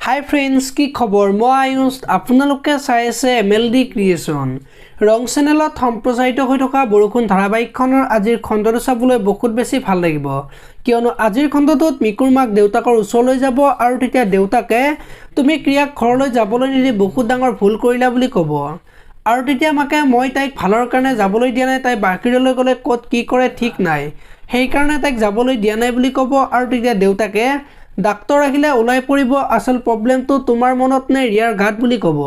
হাই friends, কি খবৰ? মই আয়ুষ। আপোনালোকে চাই আছে MLD ক্ৰিয়েশ্যন। ৰং চেনেলত সম্প্ৰচাৰিত হৈ থকা বৰষুণ ধাৰাবাহিকখনৰ আজিৰ খণ্ডটো চাবলৈ বহুত বেছি ভাল লাগিব, কিয়নো আজিৰ খণ্ডটোত মিকুৰ মাক দেউতাকৰ ওচৰলৈ যাব আৰু তেতিয়া দেউতাকে তুমি ক্ৰিয়াক ঘৰলৈ যাবলৈ নিদি বহুত ডাঙৰ ভুল কৰিলা বুলি ক'ব। আৰু তেতিয়া মাকে মই তাইক ভালৰ কাৰণে যাবলৈ দিয়া নাই, তাই বাহিৰলৈ গ'লে ক'ত কি কৰে ঠিক নাই, সেইকাৰণে তাইক যাবলৈ দিয়া নাই বুলি ক'ব। আৰু তেতিয়া দেউতাকে ডাক্তৰ আহিলে ওলাই পৰিব, আচল প্ৰব্লেমটো তোমাৰ মনত নে ৰিয়াৰ গাত বুলি ক'ব।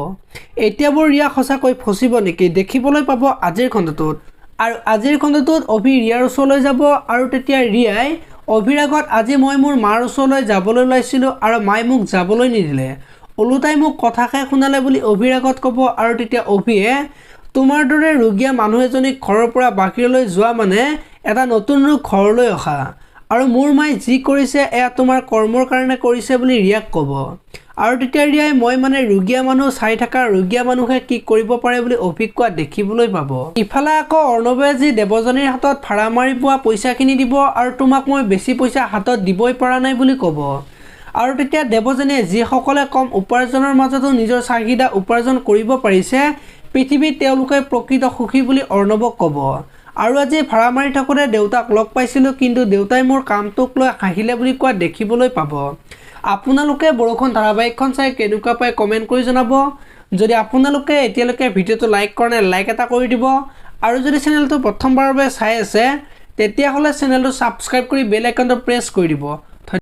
এতিয়াবোৰ ৰিয়া সঁচাকৈ ফচিব নেকি, দেখিবলৈ পাব আজিৰ খণ্ডটোত। আৰু আজিৰ খণ্ডটোত অভি ৰিয়াৰ ওচৰলৈ যাব আৰু তেতিয়া ৰিয়াই অভিৰ আগত আজি মই মোৰ মাৰ ওচৰলৈ যাবলৈ ওলাইছিলোঁ আৰু মায়ে মোক যাবলৈ নিদিলে, ওলোটাই মোক কথাষাৰ শুনালে বুলি অভিৰ আগত ক'ব। আৰু তেতিয়া অভিয়ে তোমাৰ দৰে ৰোগীয়া মানুহ এজনীক ঘৰৰ পৰা বাহিৰলৈ যোৱা মানে এটা নতুন ৰোগ ঘৰলৈ অহা, আৰু মোৰ মায়ে যি কৰিছে এয়া তোমাৰ কৰ্মৰ কাৰণে কৰিছে বুলি ৰিয়াক ক'ব। আৰু তেতিয়া ৰিয়াই মই মানে ৰোগীয়া মানুহ চাই থকা ৰোগীয়া মানুহে কি কৰিব পাৰে বুলি অভিক কোৱা দেখিবলৈ পাব। ইফালে আকৌ অৰ্ণৱে যি দেৱযানীৰ হাতত ভাড়া মাৰি পোৱা পইচাখিনি দিব আৰু তোমাক মই বেছি পইচা হাতত দিবই পৰা নাই বুলি ক'ব। আৰু তেতিয়া দেৱযানীয়ে যিসকলে কম উপাৰ্জনৰ মাজতো নিজৰ চাহিদা উপাৰ্জন কৰিব পাৰিছে পৃথিৱীত তেওঁলোকে প্ৰকৃত সুখী বুলি অৰ্ণৱক ক'ব। আৰু আজি ভাড়া মাৰি থাকোঁতে দেউতাক লগ পাইছিলোঁ, কিন্তু দেউতাই মোৰ কামটোক লৈ হাঁহিলে বুলি কোৱা দেখিবলৈ পাব। আপোনালোকে বৰষুণ ধাৰাবাহিকখন চাই কেনেকুৱা পায় কমেণ্ট কৰি জনাব। যদি আপোনালোকে এতিয়ালৈকে ভিডিঅ'টো লাইক কৰা নাই, লাইক এটা কৰি দিব। আৰু যদি চেনেলটো প্ৰথমবাৰৰ বাবে চাই আছে তেতিয়াহ'লে চেনেলটো ছাবস্ক্ৰাইব কৰি বেল আইকনটো প্ৰেছ কৰি দিব।